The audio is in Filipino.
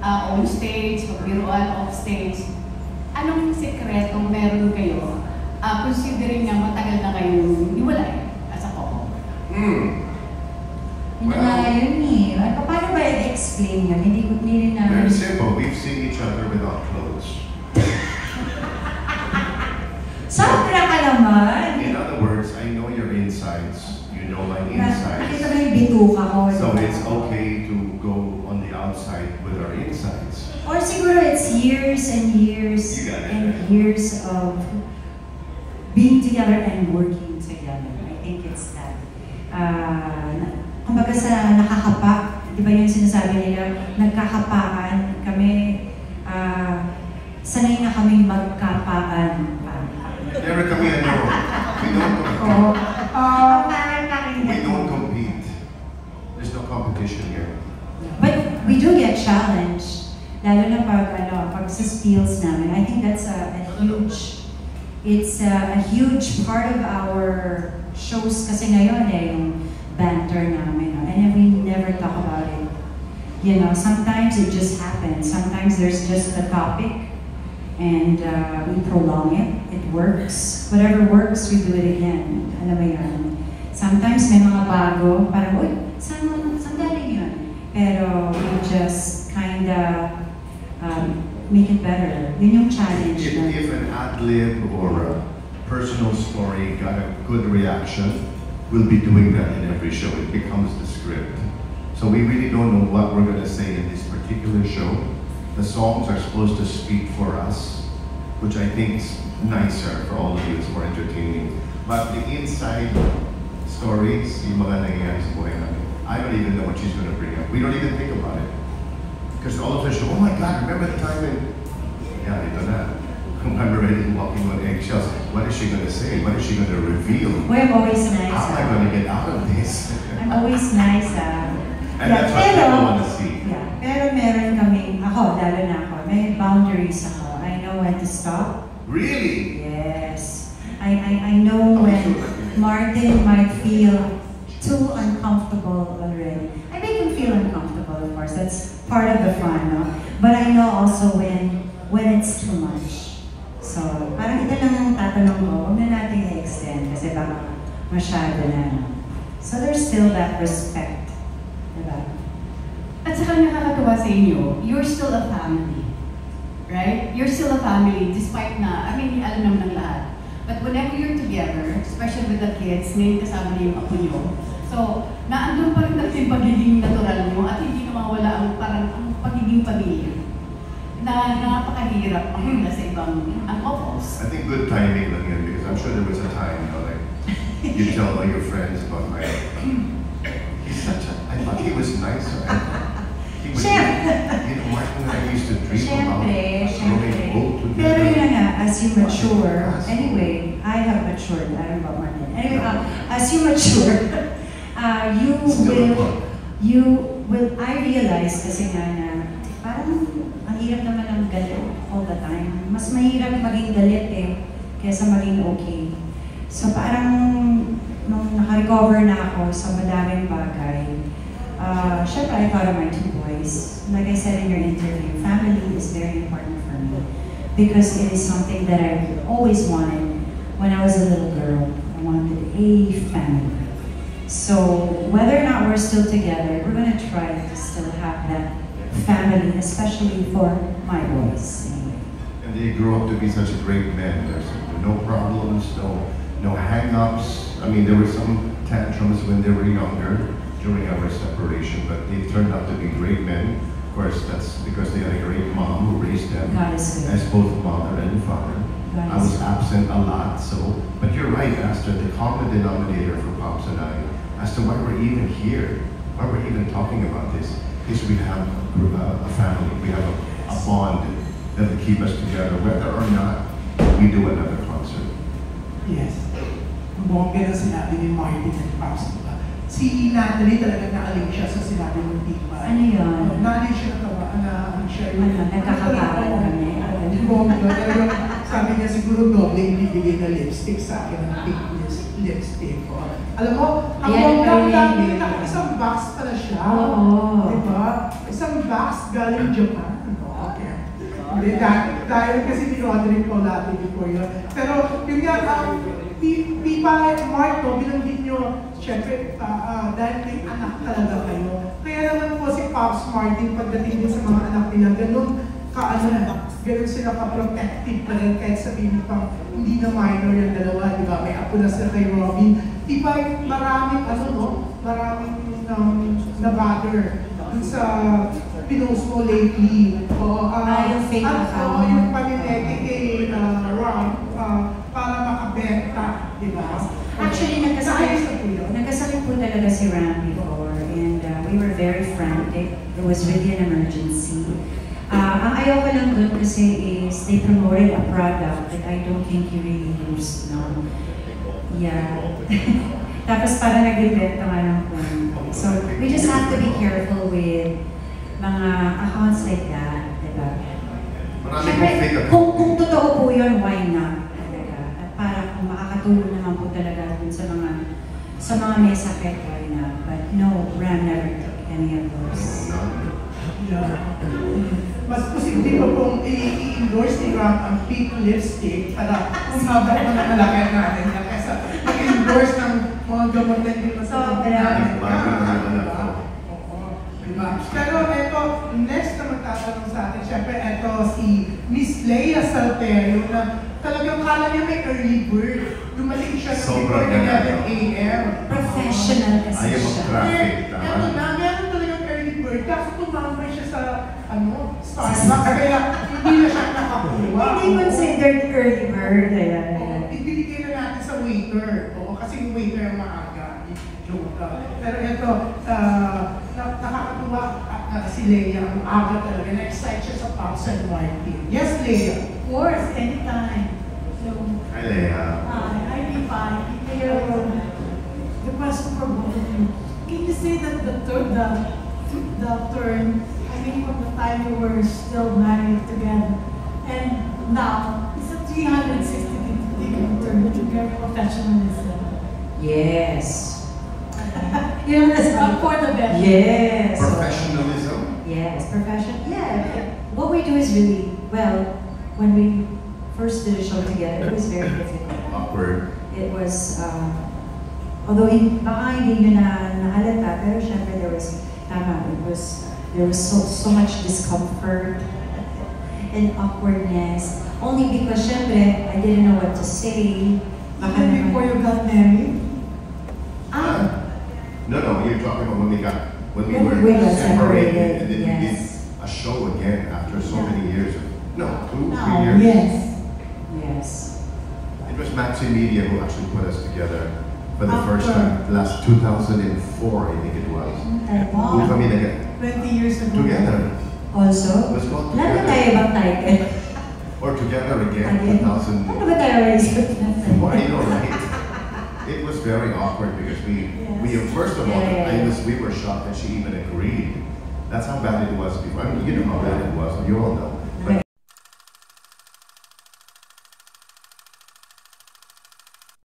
on stage, magbiruan off stage. Anong sekretong meron kayo? Considering nga matagal na kayong hiwalay as a couple. Yun na yun eh. Paano ba i-explain yun? Hindi rin namin. Very simple. We've seen each other without clothes. Sobra ka naman! In other words, I know your insides. You know my insides. Nakita mo yung bituka ko. So it's okay to go on the outside with our insides. Or siguro it's years and years and years of being together and working together. I think it's that. Kumbaga sa nakakapa, di ba yung sinasabi nila, nagkakapaan kami, sanay na kaming magkapaan. Never kami ano. We don't compete. There's no competition here. But we do get challenged. Lalo na pag sa skills namin. I think that's it's a huge part of our shows kasi ngayon yung banter namin. And we never talk about it. You know, sometimes it just happens. Sometimes there's just a topic and we prolong it. It works. Whatever works, we do it again. Alam mo yan. Sometimes may mga bago, parang, uy, saan galing yun? Pero we just kinda make it better. Yun yung challenge. If an ad-lib or a personal story got a good reaction, we'll be doing that in every show. It becomes the script. So we really don't know what we're going to say in this particular show. The songs are supposed to speak for us, which I think is nicer for all of you. It's more entertaining. But the inside stories, yung mga nangyayari sa buhay namin, I don't even know what she's going to bring up. We don't even think about it. Because all of us show, oh my God, remember the time in... Yeah, ito na. I'm already walking on eggshells. What is she going to say? What is she going to reveal? Well, I'm always nice. How am I going to get out of this? I'm always nice. And that's what people want to see. Yeah, pero meron kaming, lalo na ako, may boundaries ako. I know when to stop. Really? Yes. I know when Martin might feel too uncomfortable already. I make him feel uncomfortable, of course. That's part of the fun, no? But I know also when it's too much. So, parang ito lang ang tatanong ko, huwag na natin i-extend kasi baka masyado na. So there's still that respect. Diba? At saka nakakatuwa sa inyo, you're still a family. Right? You're still a family despite na, I mean, alam naman ng lahat. But whenever you're together, especially with the kids, ngayon kasama niyo yung apo niyo, so, naandun pa rin natin pagiging natural mo at hindi na mawala ang parang ang pagiging pamilya. Na napakahirap makita sa ibang couples. I think good timing lang yun because I'm sure there was a time, you know, like, you tell all your friends about my... He's such a... I thought he was nice. He was, you know, Martin and I used to dream about growing old together. Pero yun nga, as you mature, anyway, I have matured, I don't know about Martin. Anyway, as you mature, I realize kasi nga na parang ang hirap naman ng galit all the time. Mas mahirap maging galit kaysa maging okay. So parang nung naka-recover na ako sa madaming bagay, syempre I thought of my two boys. Like I said in your interview, family is very important for me because it is something that I always wanted when I was a little girl. I wanted a family. So whether or not we're still together, we're going to try to still have that family, especially for my boys. And they grew up to be such great men. There's no problems, no hang-ups. I mean, there were some tantrums when they were younger during our separation, but they turned out to be great men. Of course, that's because they had a great mom who raised them as both mother and father. I was absent a lot, but you're right, Astrid, the common denominator for Pops and I, as to why we're even here, why we're even talking about this, is we have a family, we have a bond that will keep us together, whether or not we do another concert. Yes. Bongga na sinabi ni Martin at Pops, diba? Si Natalie talaga nakaling siya sa sinabi ng Tigma. Ano yun? Natalie siya natawa na siya yung... Nagkakabawal kami. Bongga, talagang sabi niya siguro doble ibibigay na lipstick sa akin ng pink lipstick. Oh. Alam mo, ang Ayan, bonggang really. dami, isang box pala siya. Oo. Diba? Isang box galing Japan. Okay. Hindi, dahil kasi in-order ko natin before yun. Pero yun nga, Mark, no, binanggit nyo, syempre, dahil may anak talaga kayo. Kaya naman po si Pops Martin, pagdating din sa mga anak nila, ganun sila ka-protective pa rin kahit sabihin pang hindi na minor yung dalawa, di ba? May apo na sila kay Robin. Di ba maraming na-bother dun sa pinost mo lately. Yung fake account. Yung panineke kay Rob para makabenta, di ba? Actually, nagkasakit po talaga si Ram before, and we were very frantic. There was really an emergency. Ang ayaw ko lang dun kasi is they promoted a product that I don't think you really use, no? Yeah. Tapos parang nag-invent nga ng phone. So, we just have to be careful with mga accounts like that, diba? Siyempre, kung totoo po yun, why not? Talaga. At para kung makakatulong naman po talaga dun sa mga may sakit, why not? But no, Ram never took any of those. Yeah. Mas posible pa pong i-endorse ni Ram ang pink lipstick para umabot mo na malaki natin yan kaysa mag-endorse ng mga gamot na hindi masarap natin. Pero ito, next na magtatanong sa atin, syempre ito si Miss Leia Salterio na talagang kala niya may early bird. Dumating siya before 11 a.m. Professional kasi Ayaw siya. mag-traffic, Ito na, meron talagang early bird. Kaso tumambay siya sa Starbucks, kaya hindi na siya nakakuha. Hindi considered early bird. Ibibigay na natin sa waiter. Oo, kasi yung waiter ang maaga. Joke lang. Pero ito, nakakatuwa si Leia, ang aga talaga. Na-excite siya sa Pops and Martin. Yes, Leia? Of course, anytime. So, Hi, Leia. I'd be fine. The question for both of you. Can you say that the turn, I mean from the time you were still married together, and now, it's a 360-degree turn to your professionalism? Yes. You know, that's for the better. Yes. Professionalism? Yes, profession. Yeah. What we do is really, well, when we first did a show together, it was very difficult. Awkward. It was, although baka hindi nyo nahalata, pero syempre there was so much discomfort and awkwardness. Only because syempre, I didn't know what to say. Baka Even naman- before you got married? No, you're talking about when we When were we got separated, and then we did yes. a show again after so many years. No, 2, 3 Now, years. yes. Yes. It was Maxi Media who actually put us together for the first After. time, last 2004, I think it was. Wow. Doon kami 20 years ago. together. Also, It was called lahat na Together. tayo bang title? Or Together Again, Again? 2000. Ano ba tayo isip natin? Why, you know, right? It was very awkward because we first of all, Yeah. we were shocked that she even agreed. That's how bad it was before. I mean, you know how bad it was, you all know.